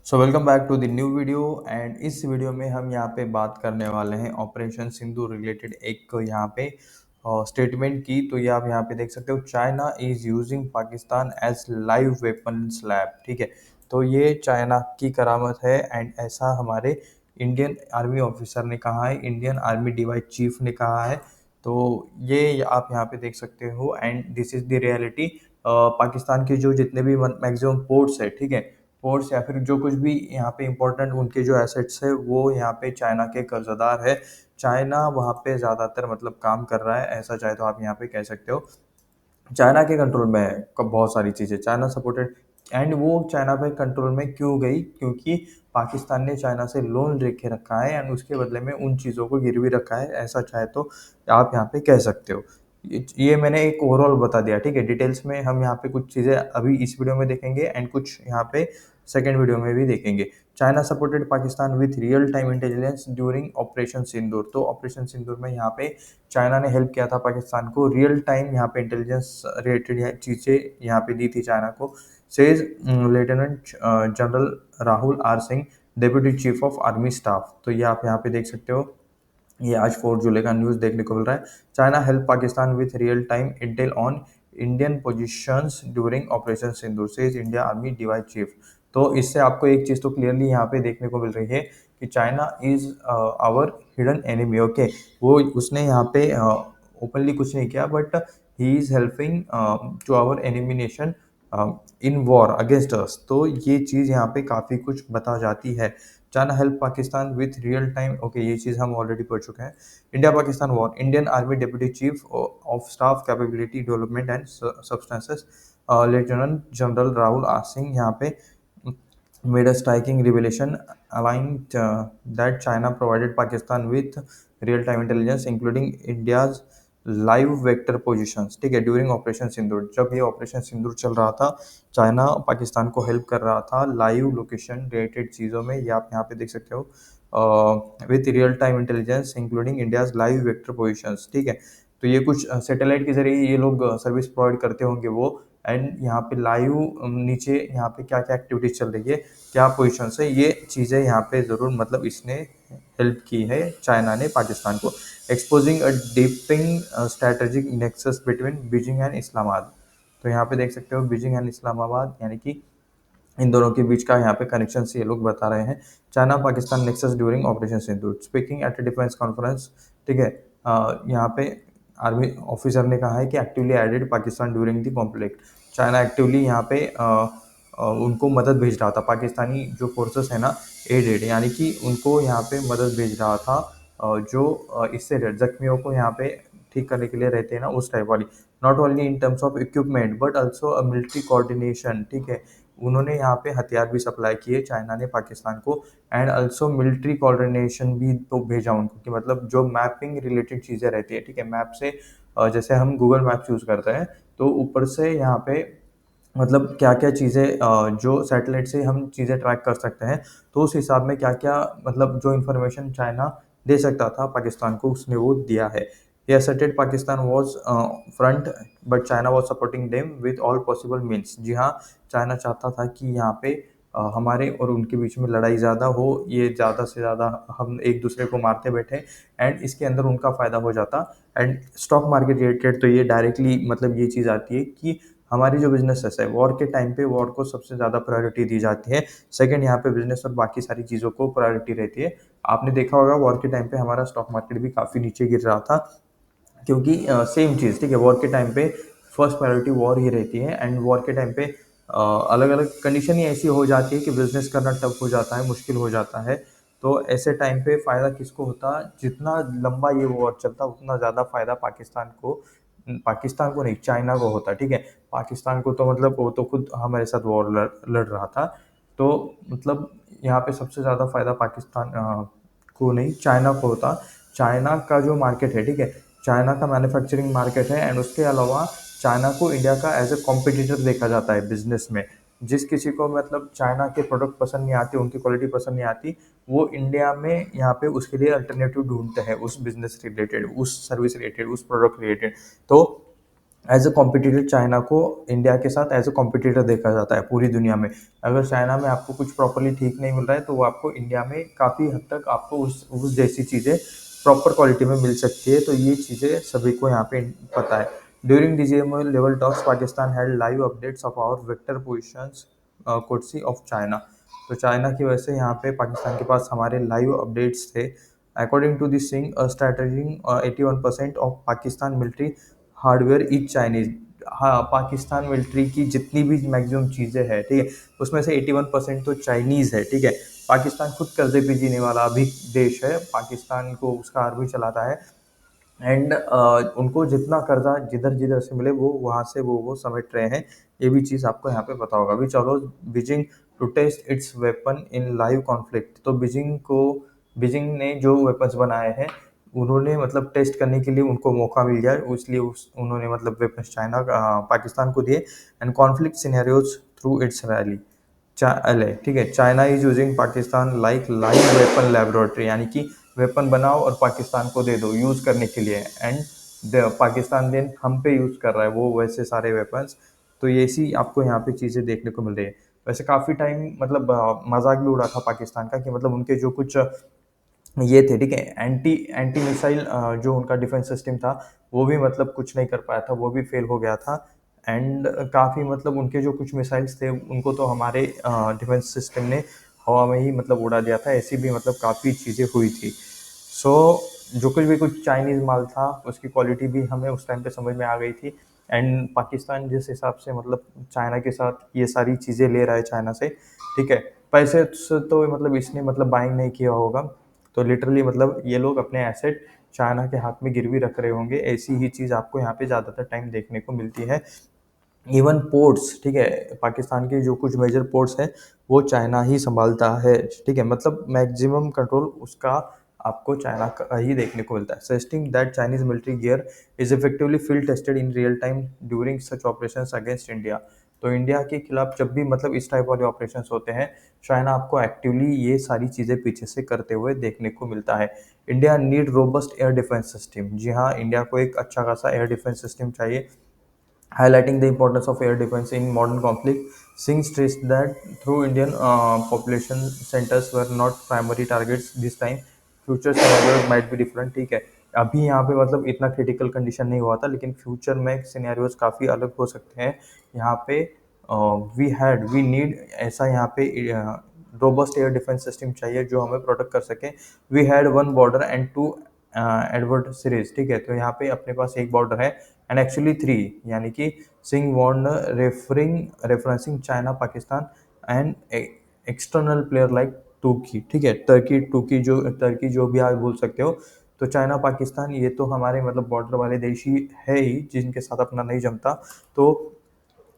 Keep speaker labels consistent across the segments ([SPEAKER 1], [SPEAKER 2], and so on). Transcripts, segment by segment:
[SPEAKER 1] So welcome back to the new video and इस video में हम यहाँ पे बात करने वाले हैं ऑपरेशन सिंधु रिलेटेड एक यहाँ पे स्टेटमेंट की। तो ये आप यहाँ पे देख सकते हो, China is using Pakistan as live weapons lab. ठीक है, तो ये चाइना की करामत है एंड ऐसा हमारे इंडियन आर्मी ऑफिसर ने कहा है, इंडियन आर्मी डिवाइस चीफ ने कहा है। तो ये आप यहाँ पे देख सकते हो and this is the reality. Pakistan के जो जितने भी मैक्सिमम पोर्ट्स है, ठीक है, पोर्ट्स या फिर जो कुछ भी यहाँ पे इम्पोर्टेंट उनके जो एसेट्स है वो यहाँ पे चाइना के कर्जदार है। चाइना वहाँ पे ज़्यादातर मतलब काम कर रहा है, ऐसा चाहे तो आप यहाँ पे कह सकते हो। चाइना के कंट्रोल में है बहुत सारी चीज़ें, चाइना सपोर्टेड। एंड वो चाइना पे कंट्रोल में क्यों गई? क्योंकि पाकिस्तान ने चाइना से लोन लेके रखा है एंड उसके बदले में उन चीज़ों को गिरवी रखा है, ऐसा चाहे तो आप यहाँ पे कह सकते हो। ये मैंने एक ओवरऑल बता दिया, ठीक है। डिटेल्स में हम यहाँ पे कुछ चीज़ें अभी इस वीडियो में देखेंगे एंड कुछ यहाँ पे सेकेंड वीडियो में भी देखेंगे। China supported Pakistan with real time intelligence during operation Sindoor. तो ऑपरेशन सिंदूर में यहाँ पे चाइना ने हेल्प किया था पाकिस्तान को, रियल टाइम यहाँ पे इंटेलिजेंस रिलेटेड चीज़ें यहाँ पे दी थी चाइना को। Says lieutenant general Rahul R Singh, deputy chief of army staff. तो ये आप यहाँ पे देख सकते हो, ये आज 4 जुलाई का न्यूज़ देखने को मिल रहा है। China help Pakistan with real time Intel on Indian positions during operation Sindoor, says India army device chief. तो इससे आपको एक चीज़ तो क्लियरली यहाँ पे देखने को मिल रही है कि China is our hidden enemy. Okay, वो उसने यहाँ पे ओपनली कुछ नहीं किया, but he is helping to our enemy nation in war against us. तो ये चीज़ यहाँ पे काफ़ी कुछ बता जाती है। China help Pakistan with real time, okay, ये चीज़ हम ऑलरेडी पढ़ चुके हैं। India Pakistan war, Indian army deputy chief of staff capability development and substances, lieutenant general Rahul R Singh यहाँ पे made a striking revelation aligned that China provided Pakistan with real-time intelligence, including India's live vector positions. ठीक है, during operation सिंदूर, जब ये operation सिंदूर चल रहा था, China Pakistan को हेल्प कर रहा था लाइव लोकेशन रिलेटेड चीज़ों में। ये आप यहाँ पे देख सकते हो, with real time intelligence including India's live vector positions. ठीक है, तो ये कुछ सैटेलाइट के जरिए ये लोग सर्विस प्रोवाइड करते होंगे वो। एंड यहाँ पे लाइव नीचे यहाँ पे क्या क्या एक्टिविटीज चल रही है, क्या पोजीशन है, ये चीज़ें यहाँ पे ज़रूर मतलब इसने हेल्प की है चाइना ने पाकिस्तान को। Exposing a डीपिंग strategic nexus between Beijing and Islamabad. तो यहाँ पे देख सकते हो बीजिंग एंड इस्लामाबाद, यानी कि इन दोनों के बीच का यहाँ पे कनेक्शन से ये लोग बता रहे हैं। China Pakistan nexus during operation Sindoor, speaking at A defence conference. ठीक है, यहाँ पे आर्मी ऑफिसर ने कहा है कि actively aided Pakistan during the conflict. China actively यहाँ पे उनको मदद भेज रहा था, पाकिस्तानी जो फोर्सेस है ना, एडेड, यानी कि उनको यहाँ पे मदद भेज रहा था, जो इससे जख्मियों को यहाँ पे ठीक करने के लिए रहते हैं ना, उस टाइप वाली। Not only in terms of equipment but also a military coordination. ठीक है, उन्होंने यहाँ पे हथियार भी सप्लाई किए चाइना ने पाकिस्तान को, एंड ऑल्सो मिलिट्री कोऑर्डिनेशन भी तो भेजा उनको, कि मतलब जो मैपिंग रिलेटेड चीज़ें रहती है। ठीक है, मैप से जैसे हम गूगल मैप्स यूज़ करते हैं, तो ऊपर से यहाँ पे मतलब क्या क्या चीज़ें जो सैटेलाइट से हम चीज़ें ट्रैक कर सकते हैं, तो उस हिसाब में क्या क्या मतलब जो इन्फॉर्मेशन चाइना दे सकता था पाकिस्तान को, उसने वो दिया है। He asserted Pakistan was front but China was supporting them with all possible means। जी हाँ, चाइना चाहता था कि यहाँ पे हमारे और उनके बीच में लड़ाई ज़्यादा हो, ये ज़्यादा से ज़्यादा हम एक दूसरे को मारते बैठे एंड इसके अंदर उनका फ़ायदा हो जाता। एंड स्टॉक मार्केट रिलेटेड तो ये डायरेक्टली मतलब ये चीज़ आती है कि हमारी जो बिजनेसेस है, वॉर के टाइम पे वॉर को सबसे ज़्यादा प्रायोरिटी दी जाती है। सेकंड यहाँ पे बिजनेस और बाकी सारी चीज़ों को प्रायोरिटी रहती है। आपने देखा होगा वॉर के टाइम पे हमारा स्टॉक मार्केट भी काफ़ी नीचे गिर रहा था, क्योंकि सेम चीज़, ठीक है, वॉर के टाइम पे फर्स्ट प्रायोरिटी वॉर ही रहती है। एंड वॉर के टाइम पे अलग अलग कंडीशन ही ऐसी हो जाती है कि बिजनेस करना टफ हो जाता है, मुश्किल हो जाता है। तो ऐसे टाइम पे फ़ायदा किसको होता? जितना लंबा ये वॉर चलता उतना ज़्यादा फ़ायदा पाकिस्तान को नहीं, चाइना को होता। ठीक है, पाकिस्तान को तो मतलब वो तो खुद हमारे साथ वॉर लड़ रहा था, तो मतलब यहाँ पे सबसे ज़्यादा फ़ायदा पाकिस्तान को नहीं, चाइना को होता। चाइना का जो मार्केट है, ठीक है, चाइना का मैन्युफैक्चरिंग मार्केट है एंड उसके अलावा चाइना को इंडिया का एज ए कॉम्पिटिटर देखा जाता है बिजनेस में। जिस किसी को मतलब चाइना के प्रोडक्ट पसंद नहीं आती, उनकी क्वालिटी पसंद नहीं आती, वो इंडिया में यहाँ पे उसके लिए अल्टरनेटिव ढूंढते हैं, उस बिजनेस रिलेटेड, उस सर्विस रिलेटेड, उस प्रोडक्ट रिलेटेड। तो एज अ कॉम्पिटिटर चाइना को इंडिया के साथ एज अ कॉम्पिटिटर देखा जाता है पूरी दुनिया में। अगर चाइना में आपको कुछ प्रॉपरली ठीक नहीं मिल रहा है तो वो आपको इंडिया में काफ़ी हद तक आपको उस जैसी चीज़ें प्रॉपर क्वालिटी में मिल सकती है। तो ये चीज़ें सभी को यहाँ पे पता है। During DGMO level talks Pakistan had live updates of our vector positions courtesy of China. तो चाइना की वजह से यहाँ पे पाकिस्तान के पास हमारे लाइव अपडेट्स थे। अकॉर्डिंग टू दिस सिंह स्ट्रैटेजी 81% ऑफ Pakistan military hardware is Chinese. हाँ, पाकिस्तान मिलिट्री की जितनी भी मैक्सिमम चीज़ें हैं, ठीक है, उसमें से 81% तो चाइनीज़ है, ठीक है। पाकिस्तान खुद कर्जे पे जीने वाला अभी देश है, पाकिस्तान को उसका आर्मी चलाता है। एंड उनको जितना कर्जा जिधर जिधर से मिले वो वहाँ से वो समेट रहे हैं। ये भी चीज़ आपको यहाँ पे पता होगा। Which allows Beijing to test its weapon in live conflict. तो बीजिंग ने जो वेपन्स बनाए हैं उन्होंने मतलब टेस्ट करने के लिए उनको मौका मिल गया, इसलिए उन्होंने मतलब वेपन्स पाकिस्तान को दिए। And conflict scenarios through it's rally ठीक है। China is using Pakistan like live weapon laboratory, यानी कि वेपन बनाओ और पाकिस्तान को दे दो यूज़ करने के लिए। एंड पाकिस्तान देन हम पे यूज़ कर रहा है वो वैसे सारे वेपन्स। तो ये सी आपको यहाँ पे चीज़ें देखने को मिल रही है। वैसे काफ़ी टाइम मतलब मजाक भी उड़ा था पाकिस्तान का कि मतलब उनके जो कुछ ये थे, ठीक है, एंटी एंटी मिसाइल जो उनका डिफेंस सिस्टम था वो भी मतलब कुछ नहीं कर पाया था, वो भी फेल हो गया था। एंड काफ़ी मतलब उनके जो कुछ मिसाइल्स थे उनको तो हमारे डिफेंस सिस्टम ने हवा में ही मतलब उड़ा दिया था। ऐसी भी मतलब काफ़ी चीज़ें हुई थी। सो जो कुछ भी कुछ चाइनीज़ माल था उसकी क्वालिटी भी हमें उस टाइम पे समझ में आ गई थी। एंड पाकिस्तान जिस हिसाब से मतलब चाइना के साथ ये सारी चीज़ें ले रहा है चाइना से, ठीक है, पैसे से तो मतलब इसने मतलब बाइंग नहीं किया होगा। तो लिटरली मतलब ये लोग अपने एसेट चाइना के हाथ में गिरवी रख रहे होंगे। ऐसी ही चीज़ आपको यहाँ पे ज़्यादातर टाइम देखने को मिलती है। इवन पोर्ट्स, ठीक है, पाकिस्तान के जो कुछ मेजर पोर्ट्स हैं वो चाइना ही संभालता है, ठीक है, मतलब मैक्सिमम कंट्रोल उसका आपको चाइना का ही देखने को मिलता है। Suggesting that Chinese military gear is effectively field tested in real time during such operations against India. तो इंडिया के खिलाफ जब भी मतलब इस टाइप वाले ऑपरेशंस होते हैं चाइना आपको एक्टिवली ये सारी चीज़ें पीछे से करते हुए देखने को मिलता है। India need robust air defence system. जी हाँ, इंडिया को एक अच्छा खासा एयर डिफेंस सिस्टम चाहिए। Highlighting the importance of air defense in modern conflict, Singh stressed that through Indian population centers were not primary targets this time, future scenarios might be different। ठीक है, अभी यहाँ पे मतलब इतना क्रिटिकल कंडीशन नहीं हुआ था लेकिन फ्यूचर में सिनेरियोज काफ़ी अलग हो सकते हैं। यहाँ पे वी नीड ऐसा यहाँ पे रोबस्ट एयर डिफेंस सिस्टम चाहिए जो हमें प्रोटेक्ट कर सके। We had one border and two adversaries. ठीक है, तो यहाँ पे अपने पास एक बॉर्डर है एंड एक्चुअली थ्री, यानी कि सिंह warn referencing China Pakistan and external player like Turkey. ठीक है, तुर्की जो भी आप बोल सकते हो। तो चाइना पाकिस्तान ये तो हमारे मतलब बॉर्डर वाले देश ही है ही जिनके साथ अपना नहीं जमता। तो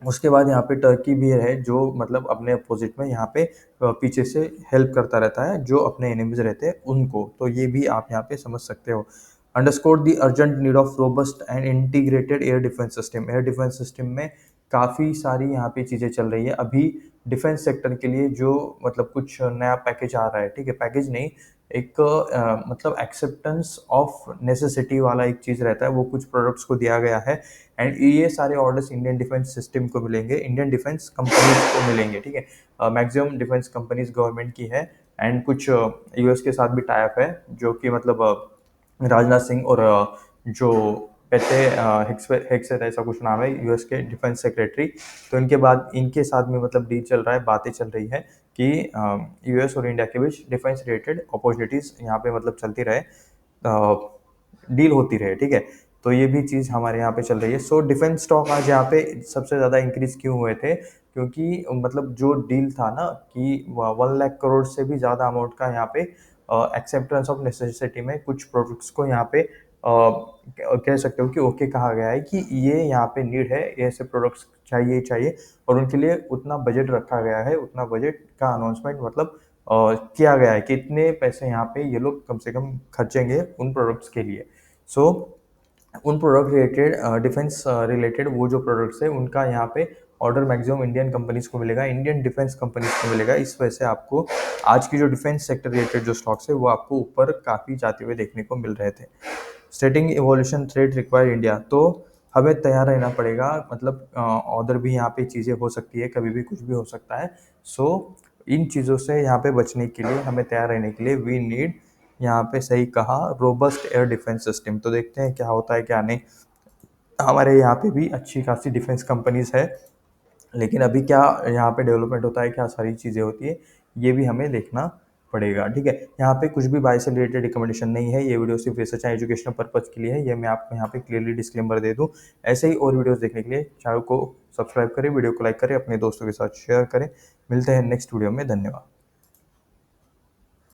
[SPEAKER 1] उसके बाद यहाँ पे टर्की भी है जो मतलब अपने अपोजिट में यहाँ पे पीछे से हेल्प करता रहता है जो अपने एनिमीज रहते हैं उनको। तो ये भी आप यहाँ पे समझ सकते हो। Underscore the urgent need of robust and integrated air defence system. Air defence system में काफ़ी सारी यहाँ पे चीज़ें चल रही है अभी डिफेंस सेक्टर के लिए। जो मतलब कुछ नया पैकेज आ रहा है, ठीक है, पैकेज नहीं, एक मतलब एक्सेप्टेंस ऑफ नेसेसिटी वाला एक चीज़ रहता है, वो कुछ प्रोडक्ट्स को दिया गया है। एंड ये सारे ऑर्डर्स इंडियन डिफेंस सिस्टम को मिलेंगे, इंडियन डिफेंस कंपनीज को मिलेंगे। ठीक है, मैक्सिमम डिफेंस कंपनीज गवर्नमेंट की है एंड कुछ यूएस के साथ भी टाइप है जो कि मतलब राजनाथ सिंह और जो पेटे हेक्सेट ऐसा कुछ नाम है यूएस के डिफेंस सेक्रेटरी। तो इनके बाद इनके साथ में मतलब डील चल रहा है, बातें चल रही है कि यूएस और इंडिया के बीच डिफेंस रिलेटेड अपॉर्चुनिटीज़ यहाँ पे मतलब चलती रहे, डील होती रहे। ठीक है, तो ये भी चीज़ हमारे यहाँ पे चल रही है। सो डिफेंस स्टॉक आज यहाँ पे सबसे ज़्यादा इंक्रीज क्यों हुए थे, क्योंकि मतलब जो डील था ना कि 1 लाख करोड़ से भी ज़्यादा अमाउंट का यहाँ पे एक्सेप्टेंस ऑफ नेसेसिटी में कुछ प्रोडक्ट्स को यहाँ पे कह सकते हो कि ओके कहा गया है कि ये यहाँ पे नीड है, ऐसे प्रोडक्ट्स चाहिए चाहिए, और उनके लिए उतना बजट रखा गया है, उतना बजट का अनाउंसमेंट मतलब किया गया है कि इतने पैसे यहाँ पे ये लोग कम से कम खर्चेंगे उन प्रोडक्ट्स के लिए। सो उन प्रोडक्ट रिलेटेड डिफेंस रिलेटेड वो जो प्रोडक्ट्स है उनका यहाँ पे ऑर्डर मैक्सिमम इंडियन कंपनीज को मिलेगा, इंडियन डिफेंस कंपनीज को मिलेगा। इस वजह से आपको आज की जो डिफेंस सेक्टर रिलेटेड जो स्टॉक्स है वो आपको ऊपर काफ़ी जाते हुए देखने को मिल रहे थे। स्टेटिंग इवोल्यूशन थ्रेड रिक्वायर इंडिया। तो हमें तैयार रहना पड़ेगा, मतलब और भी यहाँ पे चीज़ें हो सकती है, कभी भी कुछ भी हो सकता है। सो इन चीज़ों से यहाँ पे बचने के लिए, हमें तैयार रहने के लिए वी नीड, यहाँ पे सही कहा, रोबस्ट एयर डिफेंस सिस्टम। तो देखते हैं क्या होता है क्या नहीं। हमारे यहाँ पे भी अच्छी खासी डिफेंस कंपनीज है, लेकिन अभी क्या यहाँ पे डेवलपमेंट होता है, क्या सारी चीज़ें होती है, ये भी हमें देखना पड़ेगा। ठीक है, यहाँ पे कुछ भी बाय से रिलेटेड रिकमेंडेशन नहीं है, ये वीडियो सिर्फ रिसर्च एंड एजुकेशनल पर्पज के लिए है, ये मैं आपको यहाँ पे क्लियरली डिस्क्लेमर दे दूँ। ऐसे ही और वीडियोस देखने के लिए चैनल को सब्सक्राइब करें, वीडियो को लाइक करें, अपने दोस्तों के साथ शेयर करें। मिलते हैं नेक्स्ट वीडियो में, धन्यवाद।